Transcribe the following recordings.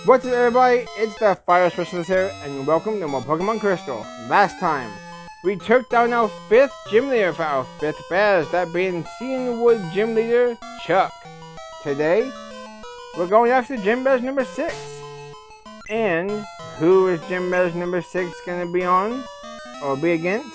What's up, everybody? It's the Fire Specialist here, and welcome to more Pokemon Crystal. Last time, we took down our 5th gym leader for our 5th badge, that being Cedarwood Gym Leader, Chuck. Today, we're going after Gym Badge number 6. And who is Gym Badge number 6 going to be on, or be against?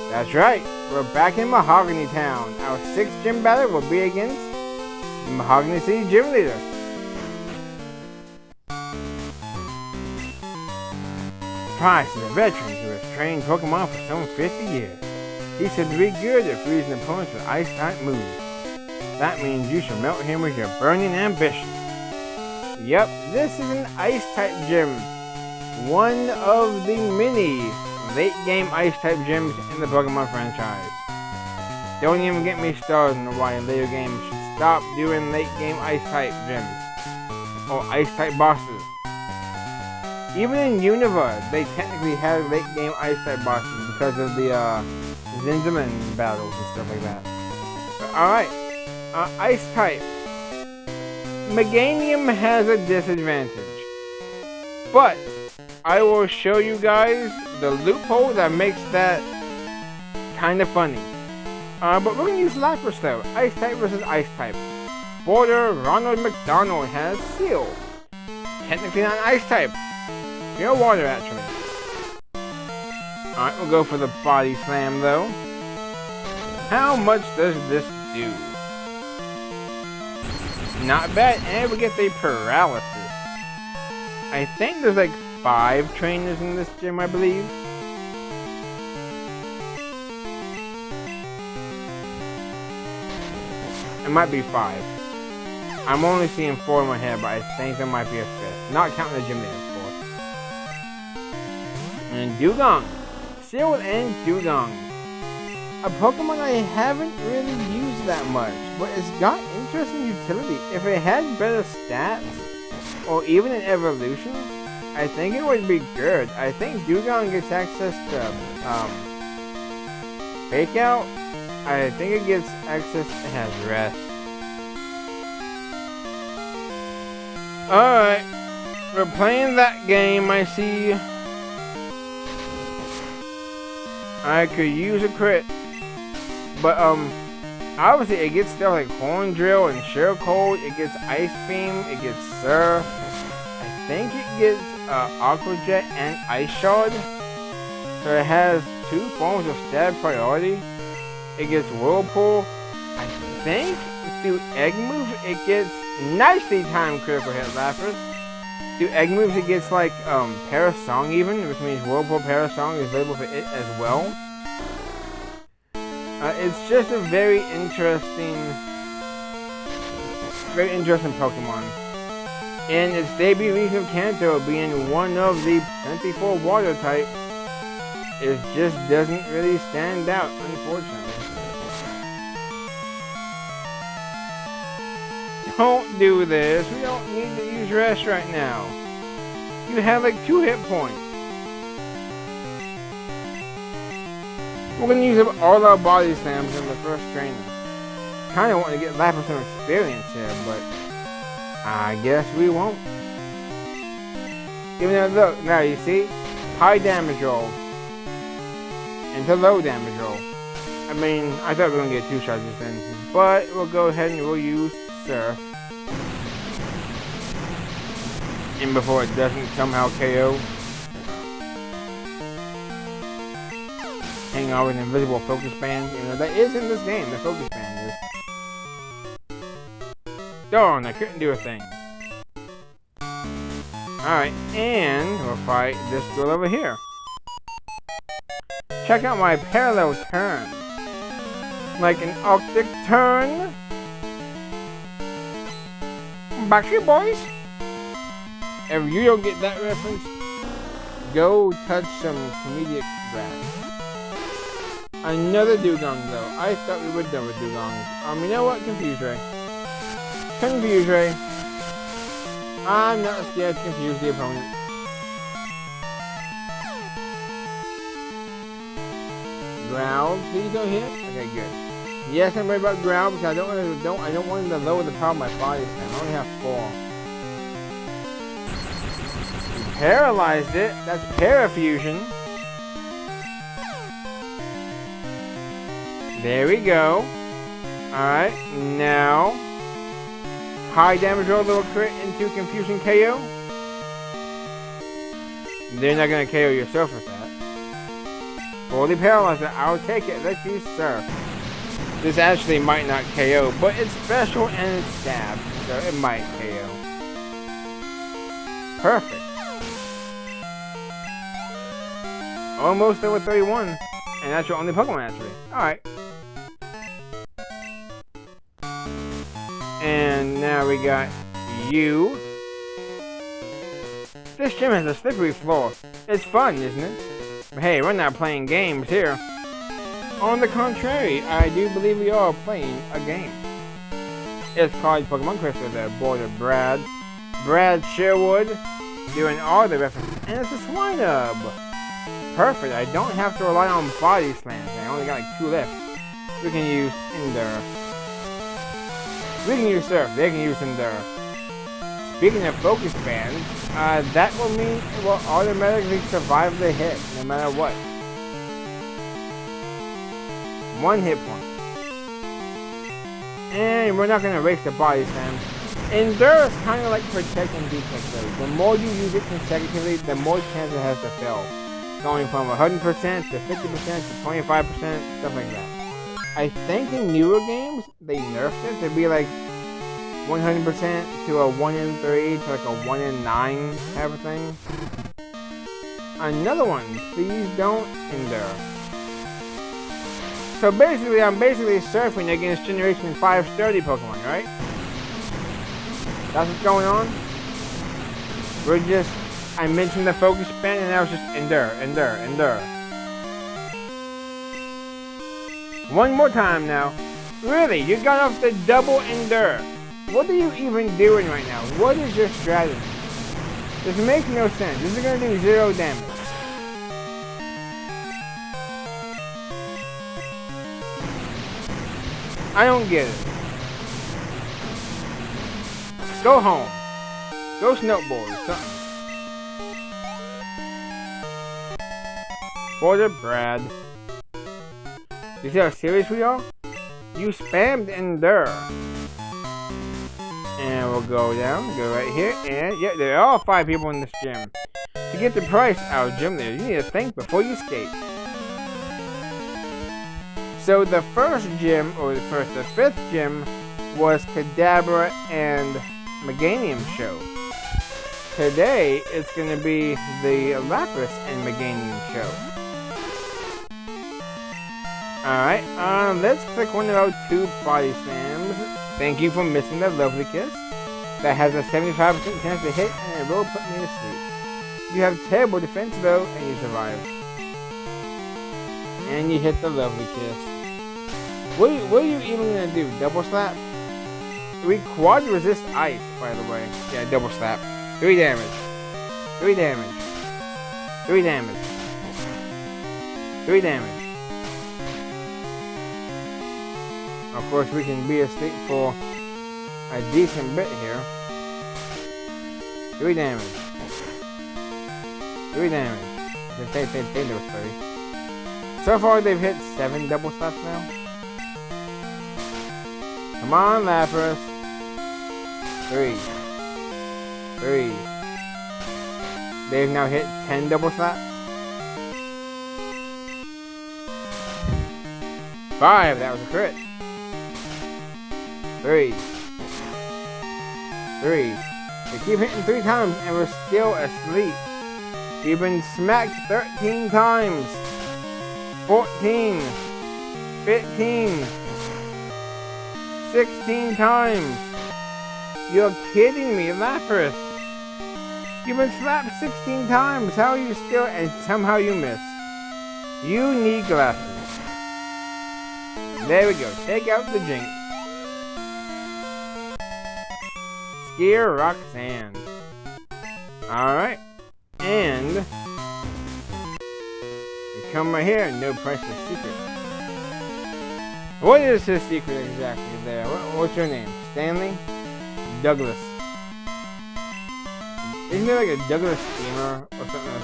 That's right, we're back in Mahogany Town. Our 6th gym battle will be against Mahogany City Gym Leader. Pryce is a veteran who has trained Pokemon for some 50 years. He's said to be good at freezing opponents with ice-type moves. That means you shall melt him with your burning ambition. Yep, this is an ice-type gym. One of the many late-game ice-type gyms in the Pokemon franchise. Don't even get me started on why later games should stop doing late-game ice-type gyms, or ice-type bosses. Even in Unova, they technically had late-game ice-type bosses because of the Zinzaman battles and stuff like that. Alright, ice-type. Meganium has a disadvantage, but I will show you guys the loophole that makes that kind of funny. But we're going to use Lapras though. Ice-type versus Ice-type. Border Ronald McDonald has Seal. Technically not Ice-type. Pure water, actually. Alright, we'll go for the Body Slam though. How much does this do? Not bad, and we get the Paralysis. I think there's like 5 trainers in this gym, I believe. It might be 5. I'm only seeing 4 in my head, but I think there might be a 5th. Not counting the gym leader, of course. And Dugong. Sealed and Dugong. A Pokemon I haven't really used that much, but it's got interesting utility. If it had better stats, or even an evolution, I think it would be good. I think Dugong gets access to Fake Out. I think it gets access, it has Rest. Alright, we're playing that game. I see I could use a crit, but obviously it gets stuff like Horn Drill and Shell Cold, it gets Ice Beam, it gets Surf, I think it gets Aqua Jet and Ice Shard, so it has 2 forms of stab priority. It gets Whirlpool. I think through Egg Move it gets nicely timed critical hit Lapras. Through Egg Moves it gets like Parasong even, which means Whirlpool Parasong is available for it as well. It's just a very interesting Pokemon. And its debut region of Kanto being one of the plentiful water types, it just doesn't really stand out, unfortunately. Don't do this. We don't need to use Rest right now. You have like 2 hit points. We're going to use up all our Body Slams in the first training. Kind of want to get Lapras some experience here, but I guess we won't. Even though, look, now you see, high damage roll into low damage roll. I mean, I thought we were going to get 2 shots just then, but we'll go ahead and we'll use Surf. And before it doesn't somehow KO. Hang on with an invisible focus band. You know, that is in this game, the focus band is. Darn, I couldn't do a thing. Alright, and we'll fight this girl over here. Check out my parallel turn. Like an Arctic turn. Backstreet Boys. If you don't get that reference, go touch some comedic grass. Another Dugong though. I thought we were done with Dugongs. You know what? Confuse Ray. Confuse Ray. I'm not scared to confuse the opponent. Growl, please don't hit. Okay, good. Yes, I'm worried about ground because I don't want him to lower the power of my body slam. I only have 4. He paralyzed it. That's parafusion. There we go. Alright, now high damage roll, little crit into confusion KO. They're not gonna KO yourself with that. Fully paralyzed it. I'll take it. Let's use surf. This actually might not KO, but it's special and it's stab, so it might KO. Perfect. Almost level 31, and that's your only Pokemon actually. Alright. And now we got you. This gym has a slippery floor. It's fun, isn't it? But hey, we're not playing games here. On the contrary, I do believe we are playing a game. It's called Pokemon Crystal, the board of Brad Sherwood, doing all the references, and it's a Swinub. Perfect, I don't have to rely on body slams. I only got like 2 left. We can use Endure. We can use Surf, they can use Endure. Speaking of focus bands, that will mean it will automatically survive the hit, no matter what. 1 hit point. And we're not going to waste the body slam. Endure is kind of like Protect and Detect though. The more you use it consecutively, the more chance it has to fail. Going from 100% to 50% to 25%, stuff like that. I think in newer games, they nerfed it to be like 100% to a 1 in 3 to like a 1 in 9 type of thing. Another one, please don't Endure. So basically, I'm surfing against Generation 5 sturdy Pokemon, right? That's what's going on? I mentioned the focus band and now it's just Endure. One more time now. Really, you got off the double Endure. What are you even doing right now? What is your strategy? This makes no sense. This is going to do 0 damage. I don't get it. Go home. Go snowboard or something. Border Brad. You see how serious we are? You spammed Endure. And we'll go down, go right here, and yeah, there are all 5 people in this gym. To get the Pryce out of gym there, you need to think before you skate. So the first gym, or the 5th gym, was Kadabra and Meganium show. Today, it's going to be the Lapras and Meganium show. Alright, let's click one of our 2 body slams. Thank you for missing the lovely kiss. That has a 75% chance to hit, and it will put me to sleep. You have terrible defense though, and you survive. And you hit the lovely kiss. What are you even gonna do? Double slap? We quad resist ice, by the way. Yeah, double slap. 3 damage. 3 damage. 3 damage. 3 damage. Of course, we can be asleep for a decent bit here. 3 damage. 3 damage. They was 3. So far, they've hit 7 double slaps now. Come on, Lapras. 3. 3. They've now hit 10 double slaps. 5. That was a crit. 3. 3. They keep hitting 3 times and we're still asleep. You've been smacked 13 times. 14. 15. 16 times. You're kidding me, Lapras. You've been slapped 16 times. How are you still, and somehow you miss? You need glasses. There we go. Take out the Jinx. Scare Roxanne. Alright. And you come right here, no Pryce is secret. What is his secret exactly there? What's your name? Stanley? Douglas. Isn't there like a Douglas steamer or something?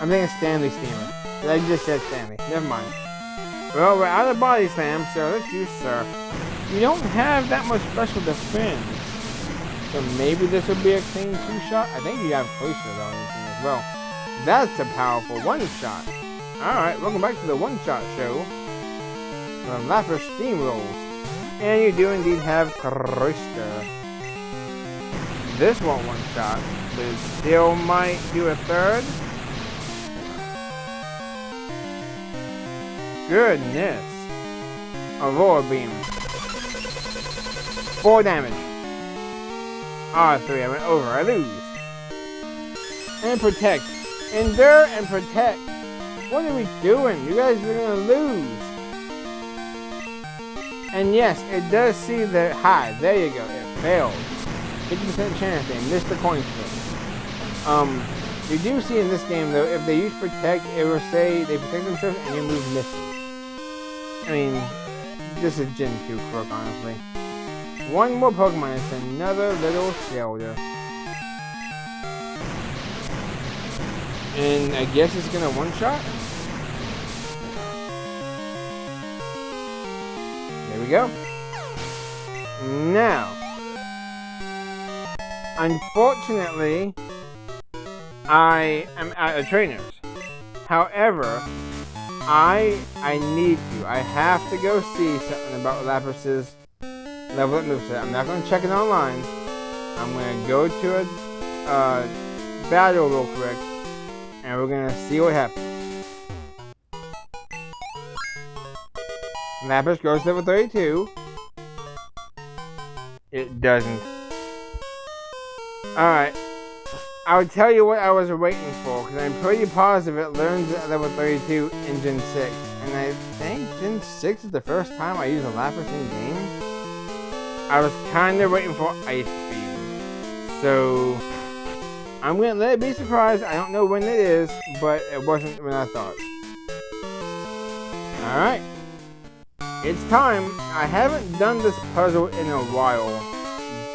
I'm thinking Stanley steamer. I just said Stanley. Never mind. Well, we're out of body slam, so let's use surf. You don't have that much special defense. So maybe this will be a clean two-shot? I think you have closer though as well. That's a powerful one-shot. Alright, welcome back to the one-shot show. The Lapras Steamrolls. And you do indeed have Pryce. This won't one-shot, but it still might do a third. Goodness. Aurora Beam. 4 damage. R3, I went over, I lose. And protect. Endure and protect. What are we doing? You guys are gonna lose. And yes, it does see the high. There you go, it failed. 50% chance they missed the coin flip. You do see in this game though, if they use protect, it will say they protect themselves and your move misses. I mean, this is Gen 2 quirk, honestly. One more Pokemon, it's another little shelter. And I guess it's gonna one-shot? There we go. Now, unfortunately, I am out of trainers. However, I need to. I have to go see something about Lapras's level up moveset. I'm not going to check it online. I'm going to go to a battle real quick, and we're going to see what happens. Lapras goes to level 32. It doesn't. Alright. I'll tell you what I was waiting for, because I'm pretty positive it learns at level 32 in Gen 6. And I think Gen 6 is the first time I use a Lapras in game. I was kind of waiting for Ice Beam. So, I'm going to let it be surprised. I don't know when it is, but it wasn't when I thought. Alright. It's time. I haven't done this puzzle in a while.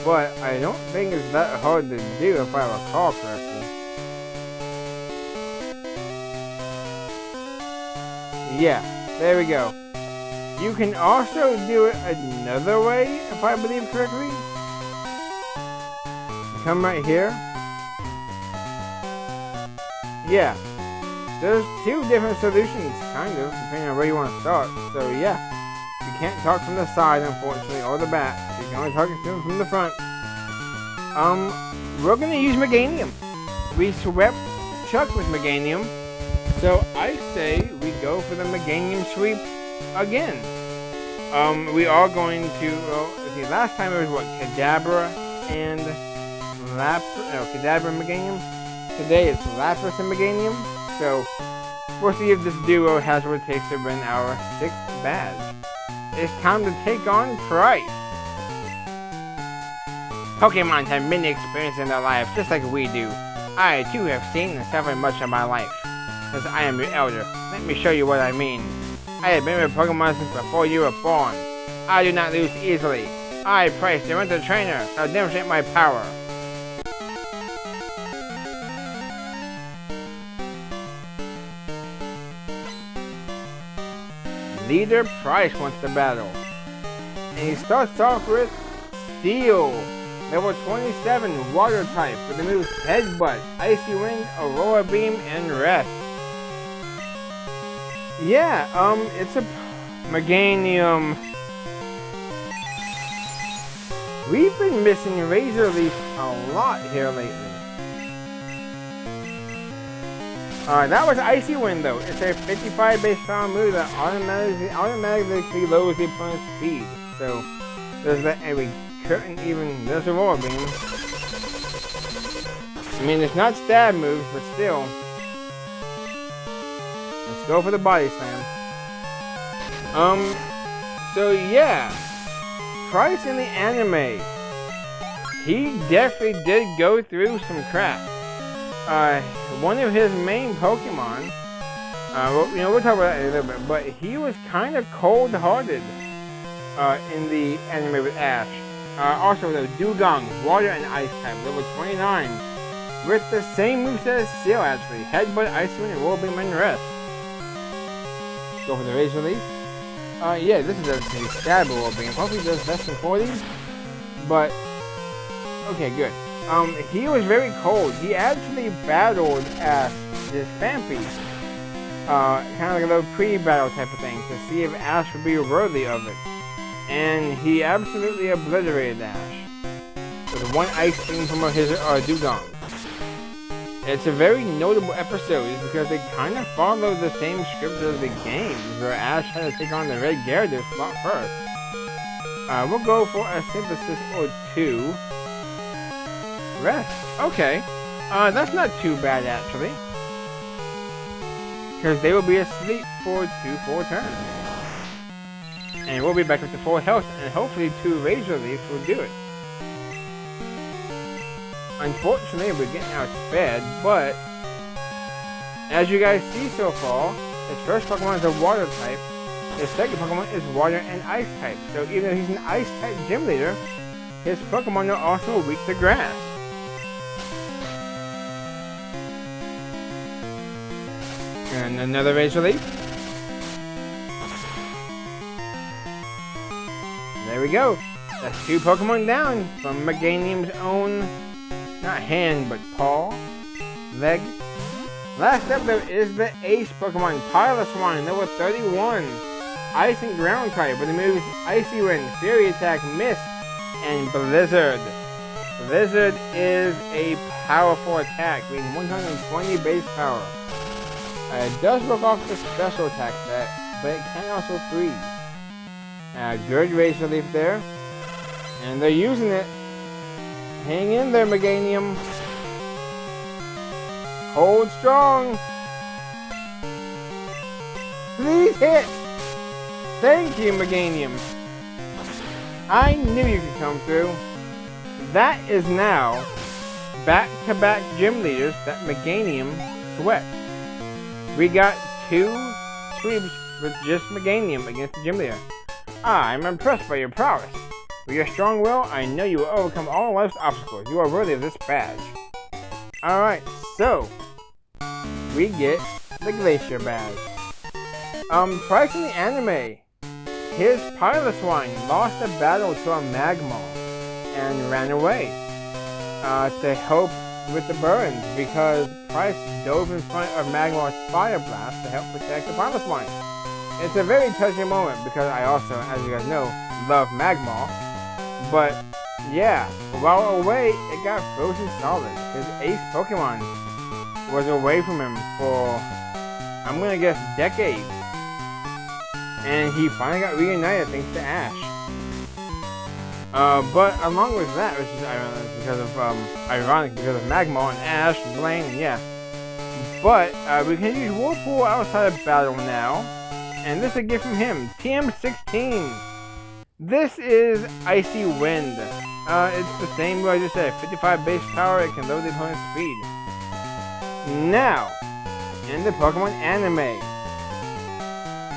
But I don't think it's that hard to do if I recall correctly. Yeah, there we go. You can also do it another way, if I believe correctly. Come right here. Yeah. There's 2 different solutions, kind of, depending on where you want to start. So yeah. You can't talk from the side, unfortunately, or the back. You can only talk to him from the front. We're gonna use Meganium. We swept Chuck with Meganium, so I say we go for the Meganium sweep again. We are going to. Well, see, last time it was what, Kadabra and Kadabra and Meganium. Today it's Lapras and Meganium. So we'll see if this duo has what it takes to win our 6th badge. It's time to take on Pryce. Pokemon have many experiences in their lives, just like we do. I, too, have seen and suffered much of my life. Since I am your elder, let me show you what I mean. I have been with Pokemon since before you were born. I do not lose easily. I, Pryce, the winter trainer, shall demonstrate my power. Leader Pryce wants to battle. And he starts off with Steel. Level 27, Water type, with the moves Headbutt, Icy Wind, Aurora Beam, and Rest. Yeah, it's a Meganium. We've been missing Razor Leaf a lot here lately. That was Icy Wind though. It's a 55 base power move that automatically lowers the opponent's speed. So there's that, and we couldn't even. There's a Aurora Beam. I mean, it's not stab moves, but still. Let's go for the body slam. So yeah, Pryce in the anime, he definitely did go through some crap. One of his main Pokemon, we'll talk about that in a little bit, but he was kind of cold-hearted. in the anime with Ash. Also, the Dugong, water and ice type, level 29, with the same moveset as Seal actually. Headbutt, Ice Wind, and Roll Beam and Rest. Go for the Razor Leaf. Yeah, this is a stab Roll Beam. Hopefully does less than 40. But, okay, good. He was very cold. He actually battled Ash, this fan piece. Kind of like a little pre-battle type of thing to see if Ash would be worthy of it. And he absolutely obliterated Ash with one ice beam from his Dugong. It's a very notable episode because they kind of follow the same script as the games where Ash had to take on the Red Gyarados spot first. We'll go for a Synthesis or 2. Rest. Okay. That's not too bad actually. Because they will be asleep for 2 full turns. And we'll be back up to full health, and hopefully 2 Razor Leafs will do it. Unfortunately, we're getting outsped, but as you guys see so far, his first Pokemon is a water type, his second Pokemon is water and ice type. So even though he's an ice type gym leader, his Pokemon are also weak to grass. And another Razor Leaf. There we go. That's 2 Pokemon down from Meganium's own, not hand, but paw, leg. Last up there is the Ace Pokemon, Piloswine, level 31. Ice and Ground type with the moves Icy Wind, Fury Attack, Mist, and Blizzard. Blizzard is a powerful attack, being 120 base power. It does work off the special attack set, but it can also freeze. Good Razor Leaf there. And they're using it. Hang in there, Meganium. Hold strong. Please hit. Thank you, Meganium. I knew you could come through. That is now back-to-back gym leaders that Meganium swept. We got 2 sweeps with just Meganium against the gym leader. I'm impressed by your prowess. With your strong will, I know you will overcome all life's obstacles. You are worthy of this badge. Alright, so we get the Glacier badge. Pryce in the anime, his Piloswine lost a battle to a Magmar and ran away to help with the burns because Pryce dove in front of Magmar's Fire Blast to help protect the Piloswine. It's a very touching moment because I also, as you guys know, love Magmar. But yeah, while away, it got frozen solid. His ace Pokemon was away from him for, I'm gonna guess, decades. And he finally got reunited thanks to Ash. But along with that, which is ironic because of Magmar and Ash and Blaine, and yeah. But we can use Whirlpool outside of battle now. And this is a gift from him, TM16. This is Icy Wind. It's the same way I just said, 55 base power, it can lower the opponent's speed. Now, in the Pokemon anime,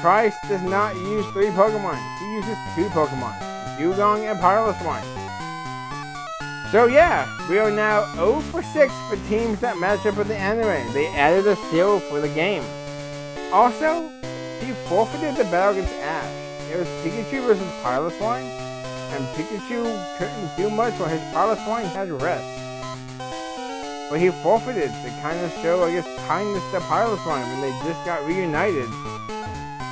Pryce does not use 3 Pokemon, he uses 2 Pokemon, Dugong and Piloswine. So yeah, we are now 0 for 6 for teams that match up with the anime. They added a seal for the game. Also, he forfeited the battle against Ash. It was Pikachu versus Piloswine, and Pikachu couldn't do much while his Piloswine had rest. But he forfeited to kind of show, I guess, kindness to Piloswine when they just got reunited.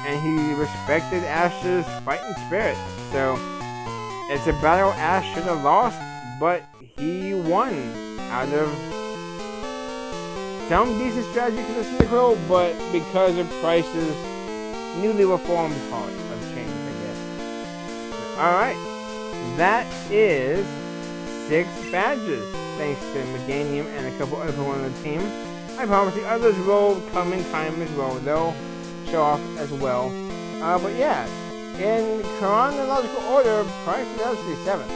And he respected Ash's fighting spirit. So, it's a battle Ash should have lost, but he won out of some decent strategy because of Cyndaquil, but because of Pryce's newly reformed heart of change, I guess. Alright, that is 6 badges, thanks to Meganium and a couple other people on the team. I promise the others will come in time as well. They'll show off as well. But yeah, in chronological order, Pryce is actually 7th.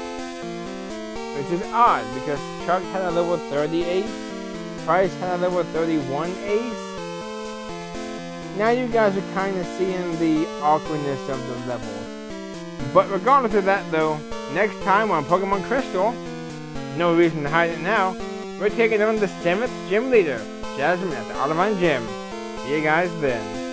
Which is odd, because Chuck had a level 30 ace, Pryce had a level 31 ace. Now you guys are kind of seeing the awkwardness of the levels. But regardless of that though, next time on Pokemon Crystal, no reason to hide it now, we're taking on the 7th gym leader, Jasmine at the Audubon Gym. See you guys then.